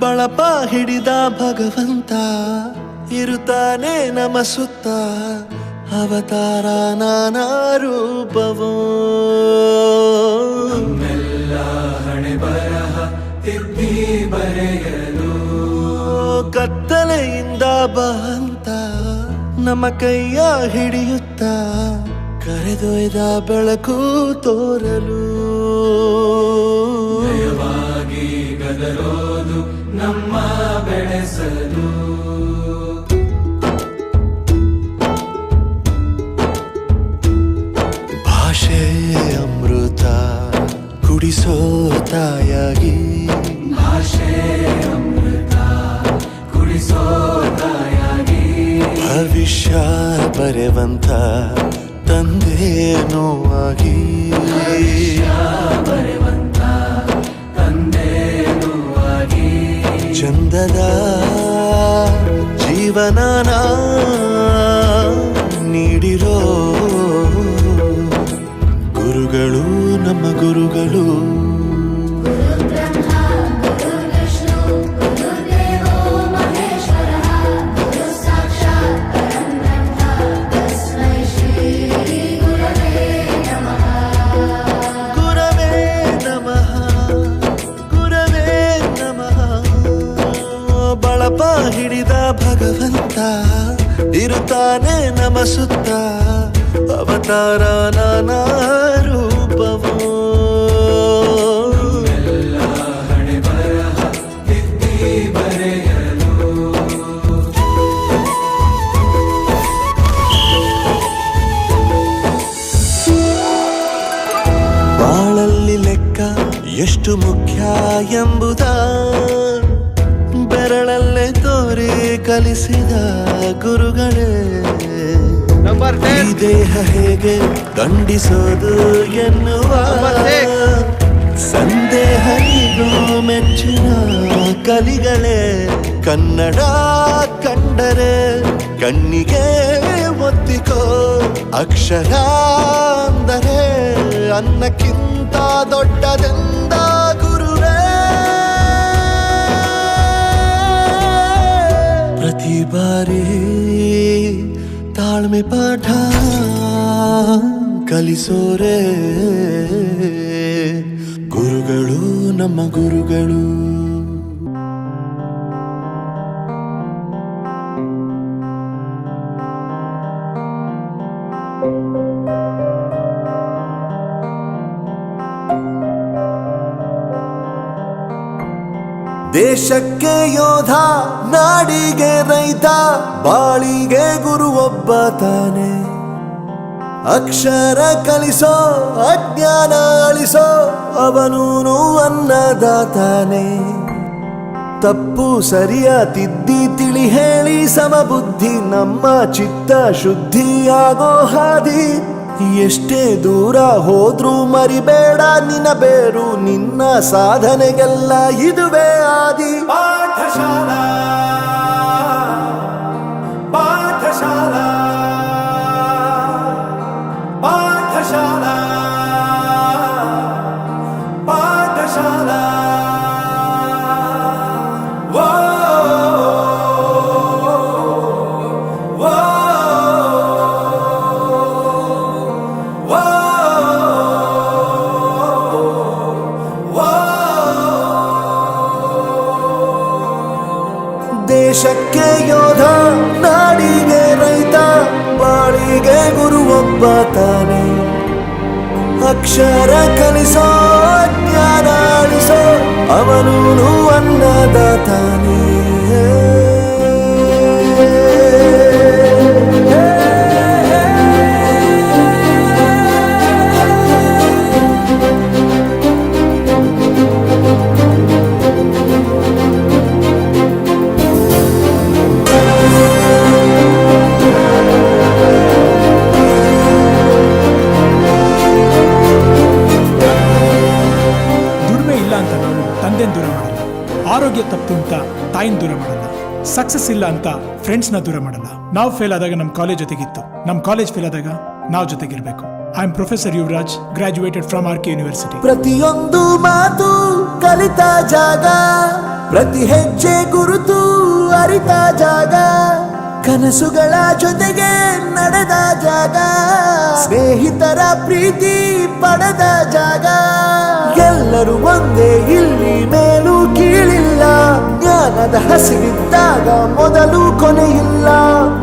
ಬಳಪ ಹಿಡಿದ ಭಗವಂತ ಇರುತ್ತಾನೆ ನಮ ಸುತ್ತ, ಅವತಾರ ನಾನಾ ರೂಪವೋ. ನಮ್ಮೆಲ್ಲ ಹಣೆ ಬರಹ ತಿದ್ದಿ ಬರೆಯಲು ಕತ್ತಲೆಯಿಂದ ಬಂತ ನಮ್ಮ ಕೈಯ ಹಿಡಿಯುತ್ತ, ಕರೆದೊಯ್ದ ಬೆಳಕು ತೋರಲು. ನಯವಾಗಿ ಗದರೋದು ನಮ್ಮ ಬೆಳೆಸಲು. ಭಾಷೆ ಅಮೃತ ಕುಡಿಸೋ ತಾಯಾಗಿ, ಭಾಷೆ ಅಮೃತ ಕುಡಿಸೋ ತಾಯಾಗಿ. ಭವಿಷ್ಯ ಬರೆವಂತ ತಂದೆ ನೋವಾಗಿ, ಬರೆವಂತ ತಂದೆ ನೋವಾಗಿ. ಚಂದದ ಜೀವನನ ನೀಡಿರೋ ಗುರುಗಳು ನಮ್ಮ ಗುರುಗಳು. ಬಳಪ ಹಿಡಿದ ಭಗವಂತ ಇರುತ್ತಾನೆ ನಮ ಸುತ್ತ, ಅವತಾರ ನಾನಾ ರೂಪವೋ. ಎಲ್ಲ ಹಣೆ ಬರಹ ತಿದ್ದಿ ಬರೆಯಲು. ಬಾಳಲ್ಲಿ ಲೆಕ್ಕ ಎಷ್ಟು ಮುಖ್ಯ ಎಂಬುದ ಬೆರಳಲ್ಲೇ ತೋರಿ ಕಲಿಸಿದ ಗುರುಗಳೇ. ಈ ದೇಹ ಹೇಗೆ ದಂಡಿಸೋದು ಎನ್ನುವ ಸಂದೇಹನಿಗೂ ಮೆಚ್ಚಿನ ಕಲಿಗಳೇ. ಕನ್ನಡ ಕಂಡರೆ ಕಣ್ಣಿಗೆ ಒತ್ತಿಕೋ, ಅಕ್ಷರ ಅಂದರೆ ಅನ್ನಕ್ಕಿಂತ ದೊಡ್ಡದೆಂದ ಗುರುವೇ. ಪ್ರತಿ ಬಾರಿ ತಾಳ್ಮೆ ಪಾಠ ಕಲಿಸೋರೆ ಗುರುಗಳು ನಮ್ಮ ಗುರುಗಳು. ದೇಶಕ್ಕೆ ಯೋಧ, ನಾಡಿಗೆ ರೈತ, ಬಾಳಿಗೆ ಗುರು ಒಬ್ಬ ತಾನೆ. ಅಕ್ಷರ ಕಲಿಸೋ ಅಜ್ಞಾನ ಅಳಿಸೋ ಅವನೂನು ಅನ್ನದಾತಾನೆ. ತಪ್ಪು ಸರಿಯ ತಿದ್ದಿ ತಿಳಿ ಹೇಳಿ ಸಮಬುದ್ಧಿ ನಮ್ಮ ಚಿತ್ತ ಶುದ್ಧಿಯಾಗೋ ಹಾದಿ. ಎಷ್ಟೇ ದೂರ ಹೋದ್ರೂ ಮರಿಬೇಡ ನಿನ್ನ ಬೇರು, ನಿನ್ನ ಸಾಧನೆಗೆಲ್ಲ ಇದುವೇ ಆದಿ. ಪಾಠಶಾಲಾ ಪಾಠಶಾಲಾ ಪಾಠಶಾಲಾ ಪಾಠಶಾಲಾ. ದೇಶಕ್ಕೆ ಯೋಧ, ನಾಡಿಗೆ ರೈತ, ಬಾಳಿಗೆ ಗುರು ಒಬ್ಬ ತಾನೆ. ಅಕ್ಷರ ಕಲಿಸೋ ಜ್ಞಾನ ಅಳಿಸೋ ಅವನೂನು ಅನ್ನದಾತಾನೆ. ತಂದೆನ ದೂರ ಮಾಡಲ್ಲ, ಆರೋಗ್ಯ ತಪ್ಪು ಅಂತ ತಾಯಿನ ದೂರ ಮಾಡಲ್ಲ, ಸಕ್ಸಸ್ ಇಲ್ಲ ಅಂತ ಫ್ರೆಂಡ್ಸ್ನ ದೂರ ಮಾಡಲ್ಲ. ನಾವು ಫೇಲ್ ಆದಾಗ ನಮ್ಮ ಕಾಲೇಜ್ ಜೊತೆಗಿತ್ತು, ನಮ್ಮ ಕಾಲೇಜ್ ಫೇಲ್ ಆದಾಗ ನಾವು ಜೊತೆಗಿರ್ಬೇಕು. I am professor Yuvraj, graduated from R K university. ಪ್ರತಿಯೊಂದು ಮಾತು ಕಲಿತ ಜಾಗ, ಪ್ರತಿ ಹೆಜ್ಜೆ ಗುರುತು ಅರಿತ ಜಾಗ, ಕನಸುಗಳ ಜೊತೆಗೆ ನಡೆದ ಜಾಗ, ಸ್ನೇಹಿತರ ಪ್ರೀತಿ ಪಡೆದ ಜಾಗ. ಎಲ್ಲರೂ ಒಂದೇ, ಇಲ್ಲಿ ಮೇಲೂ ಕೀಳಿಲ್ಲ, ಜ್ಞಾನದ ಹಸಿವಿದ್ದಾಗ ಮೊದಲು ಕೊನೆಯಿಲ್ಲ.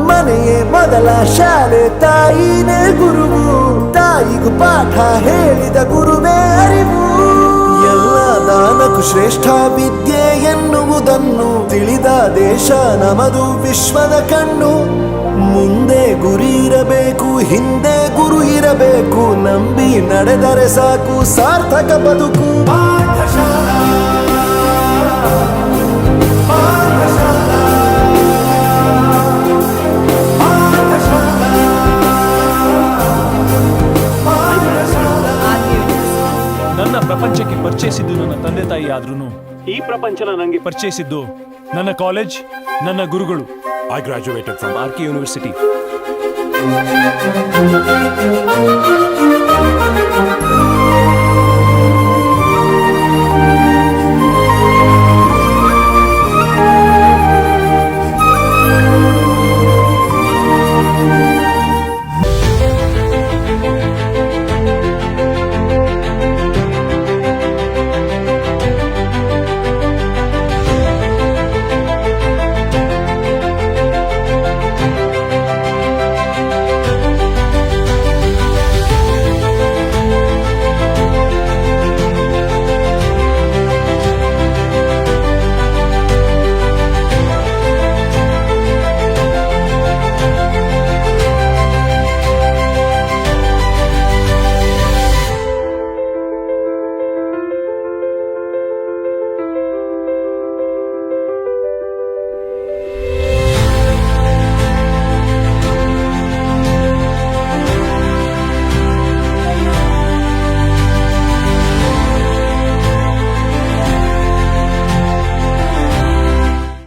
ಮನೆಯೇ ಮೊದಲ ಶಾಲೆ, ತಾಯಿನೇ ಗುರುವು, ತಾಯಿಗೂ ಪಾಠ ಹೇಳಿದ ಗುರುವೇ ಅರಿವು. ಎಲ್ಲ ದಾನಕ್ಕೂ ಶ್ರೇಷ್ಠ ವಿದ್ಯೆ ಎನ್ನುವುದನ್ನು ತಿಳಿದ ದೇಶ ನಮದು, ವಿಶ್ವದ ಕಣ್ಣು. ಮುಂದೆ ಗುರಿ ಇರಬೇಕು, ಹಿಂದೆ ಗುರು ಇರಬೇಕು, ನಂಬಿ ನಡೆದರೆ ಸಾಕು ಸಾರ್ಥಕ ಬದುಕು. ಪಾಠಶಾಲಾ ಪಾಠಶಾಲಾ ಪಾಠಶಾಲಾ ಪಾಠಶಾಲಾ. ನನ್ನ ಪ್ರಪಂಚಕ್ಕೆ ಪರಿಚಯಿಸಿದ್ದು ನನ್ನ ತಂದೆ ತಾಯಿ ಆದ್ರೂ ಈ ಪ್ರಪಂಚನ ನನಗೆ ಪರಿಚಯಿಸಿದ್ದು ನನ್ನ ಕಾಲೇಜ್, ನನ್ನ ಗುರುಗಳು. I graduated from R K university.